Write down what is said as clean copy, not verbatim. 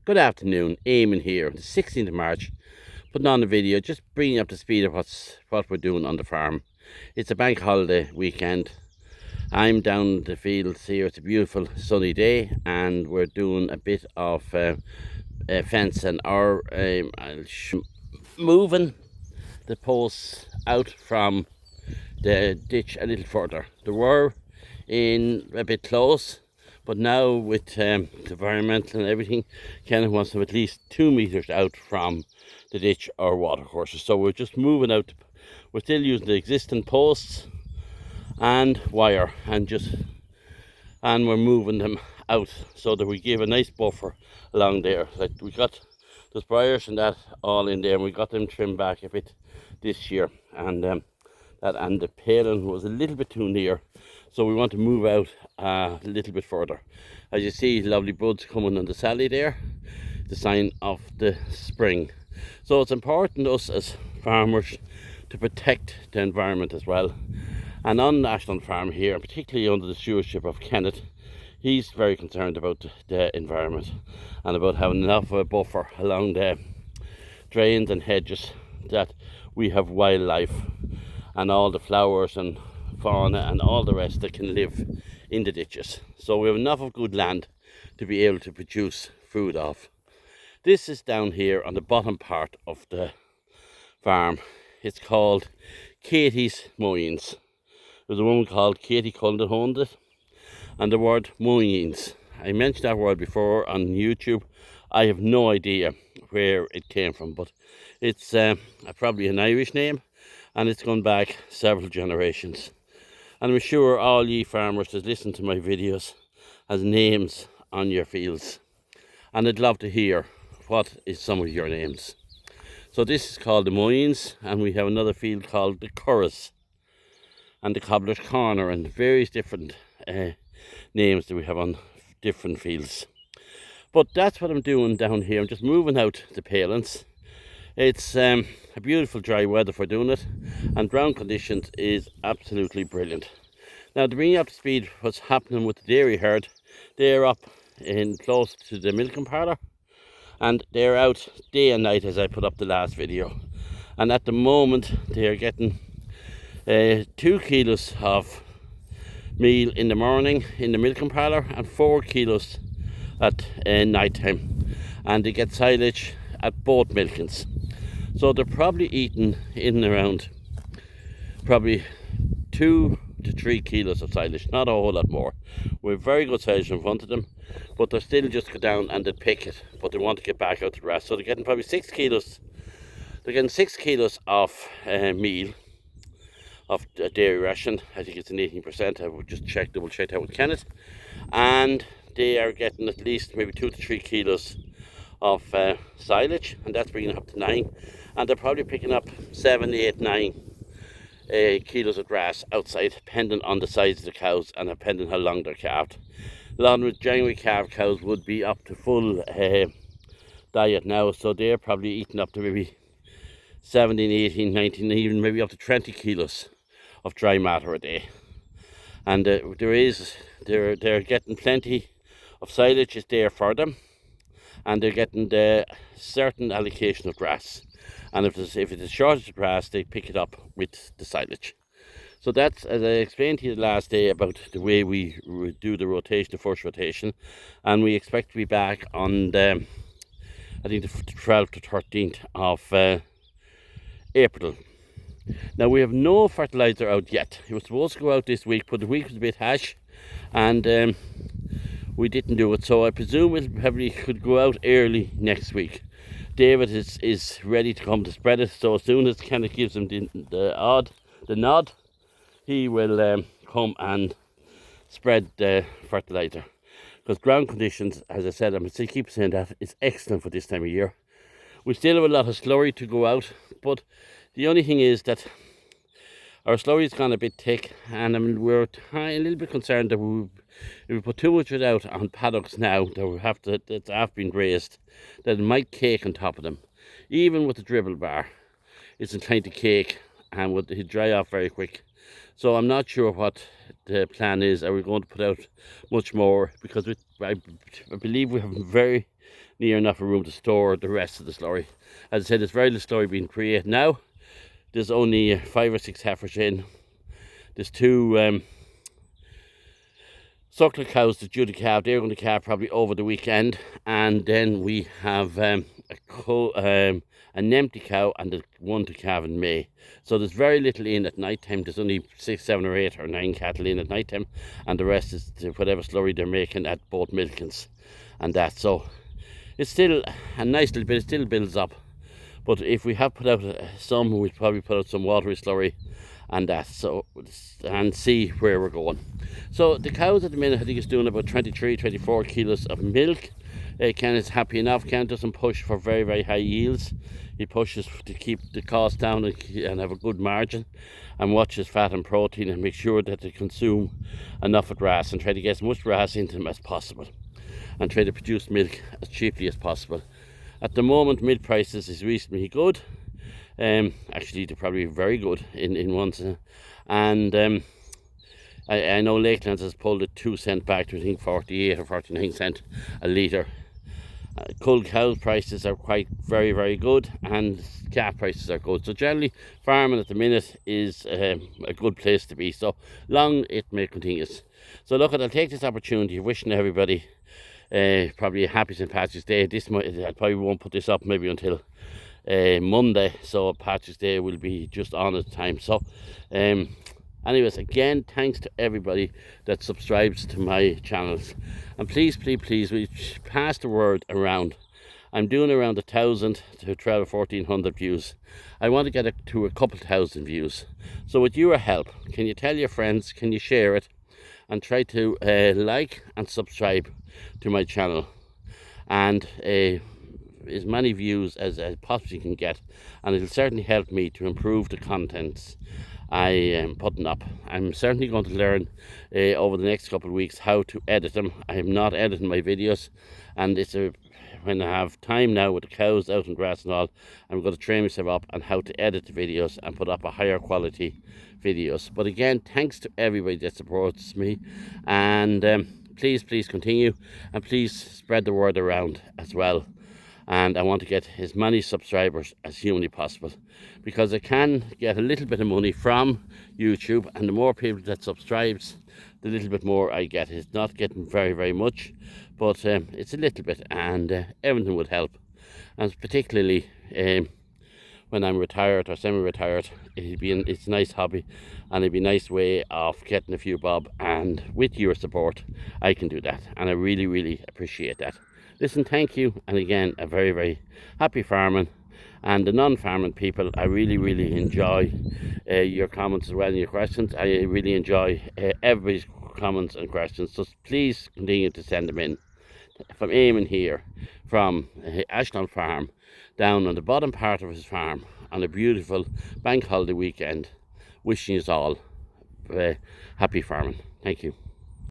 Good afternoon, Eamon here, the 16th of March, putting on a video, just bringing up the speed of what we're doing on the farm. It's a bank holiday weekend. I'm down the fields here. It's a beautiful sunny day, and we're doing a bit of fence and moving the posts out from the ditch a little further. They were in a bit close, but now with the environmental and everything, Kenneth wants them at least 2 meters out from the ditch or water courses. So we're just moving out. We're still using the existing posts and wire, and we're moving them out so that we give a nice buffer along there. Like we got those briars and that all in there, and we got them trimmed back a bit this year, and the paling was a little bit too near, so we want to move out a little bit further. As you see, lovely buds coming on the sally there, the sign of the spring. So it's important to us as farmers to protect the environment as well. And on Ashland Farm here, particularly under the stewardship of Kenneth, he's very concerned about the environment and about having enough of a buffer along the drains and hedges, that we have wildlife and all the flowers and fauna and all the rest that can live in the ditches. So we have enough of good land to be able to produce food off. This is down here on the bottom part of the farm. It's called Katie's Mowings. There's a woman called Katie Cullen that owned it, and the word mowings, I mentioned that word before on YouTube. I have no idea where it came from, but it's probably an Irish name, and it's gone back several generations. And I'm sure all ye farmers that listen to my videos has names on your fields, and I'd love to hear what is some of your names. So this is called the Mowings, and we have another field called the Curras and the Cobbler's Corner, and various different names that we have on different fields. But that's what I'm doing down here. I'm just moving out the palings. It's a beautiful dry weather for doing it, and ground conditions is absolutely brilliant. Now, to bring you up to speed what's happening with the dairy herd, they're up in close to the milking parlour, and they're out day and night, as I put up the last video. And at the moment they are getting 2 kilos of meal in the morning in the milking parlour and 4 kilos at night time, and they get silage at both milkings. So they're probably eating in and around probably 2 to 3 kilos of silage, not a whole lot more. We have very good silage in front of them, but they're still just go down and they pick it, but they want to get back out to the grass. So they're getting probably 6 kilos. They're getting 6 kilos of meal, of a dairy ration. I think it's an 18%. I will just double check that with Kenneth. And they are getting at least maybe 2 to 3 kilos of silage, and that's bringing it up to 9. And they're probably picking up 7, 8, 9 kilos of grass outside, depending on the size of the cows and depending how long they're calved. A lot of January calved cows would be up to full diet now, so they're probably eating up to maybe 17, 18, 19, even maybe up to 20 kilos of dry matter a day. And they're getting plenty of silage is there for them, and they're getting the certain allocation of grass. And if it's a shortage of grass, they pick it up with the silage. So that's, as I explained to you the last day, about the way we do the rotation, the first rotation. And we expect to be back on the, I think, the 12th to 13th of April. Now, we have no fertilizer out yet. It was supposed to go out this week, but the week was a bit hash, and we didn't do it. So I presume it probably could go out early next week. David is ready to come to spread it, so as soon as Kenneth gives him the nod, he will come and spread the fertilizer. Because ground conditions, as I said, I'm going to keep saying that, is excellent for this time of year. We still have a lot of slurry to go out, but the only thing is that our slurry's gone a bit thick, and we're a little bit concerned that if we put too much of it out on paddocks now that have been grazed, that it might cake on top of them. Even with the dribble bar, it's inclined to cake and would dry off very quick. So I'm not sure what the plan is. Are we going to put out much more? Because I believe we have very near enough room to store the rest of the slurry. As I said, there's very little slurry being created now. There's only 5 or 6 heifers in. There's 2 suckler cows that due to calve. They're going to calve probably over the weekend, and then we have an empty cow and the one to calve in May. So there's very little in at night time. There's only 6, 7 or 8 or 9 cattle in at night time, and the rest is whatever slurry they're making at both milkings and that. So it's still a nice little bit. It still builds up, but if we have put out some, we'll probably put out some watery slurry and that, so, and see where we're going. So the cows at the minute, I think it's doing about 23, 24 kilos of milk. Ken is happy enough. Ken doesn't push for very, very high yields. He pushes to keep the cost down and have a good margin, and watches fat and protein and make sure that they consume enough of grass and try to get as much grass into them as possible and try to produce milk as cheaply as possible. At the moment, milk prices is reasonably good. Actually, they're probably very good in ones, and I know Lakelands has pulled it 2 cents back to I think 48 or 49 cents a litre. Cull cow prices are quite very, very good, and calf prices are good. So generally, farming at the minute is a good place to be. So long it may continue. So look, I'll take this opportunity of wishing everybody probably a happy St. Patrick's Day. I probably won't put this up maybe until Monday, so Patrick's Day will be just on at the time. So anyways, again, thanks to everybody that subscribes to my channels, and please we pass the word around. I'm doing around 1,000 to 1,400 views. I want to get it to a couple thousand views. So with your help, can you tell your friends, can you share it, and try to like and subscribe to my channel, and as many views as I possibly can get, and it'll certainly help me to improve the contents I am putting up. I'm certainly going to learn over the next couple of weeks how to edit them. I am not editing my videos, and when I have time now with the cows out in grass and all, I'm going to train myself up on how to edit the videos and put up a higher quality videos. But again, thanks to everybody that supports me, and please continue, and please spread the word around as well. And I want to get as many subscribers as humanly possible, because I can get a little bit of money from YouTube, and the more people that subscribes, the little bit more I get. It's not getting very, very much, but it's a little bit, and everything would help. And particularly when I'm retired or semi-retired, it's a nice hobby, and it'd be a nice way of getting a few bob, and with your support I can do that, and I really, really appreciate that. Listen, thank you, and again, a very, very happy farming. And the non-farming people, I really, really enjoy your comments as well and your questions. I really enjoy everybody's comments and questions, so please continue to send them in. From Eamon here, from Ashland Farm, down on the bottom part of his farm on a beautiful bank holiday weekend, wishing you all happy farming. Thank you.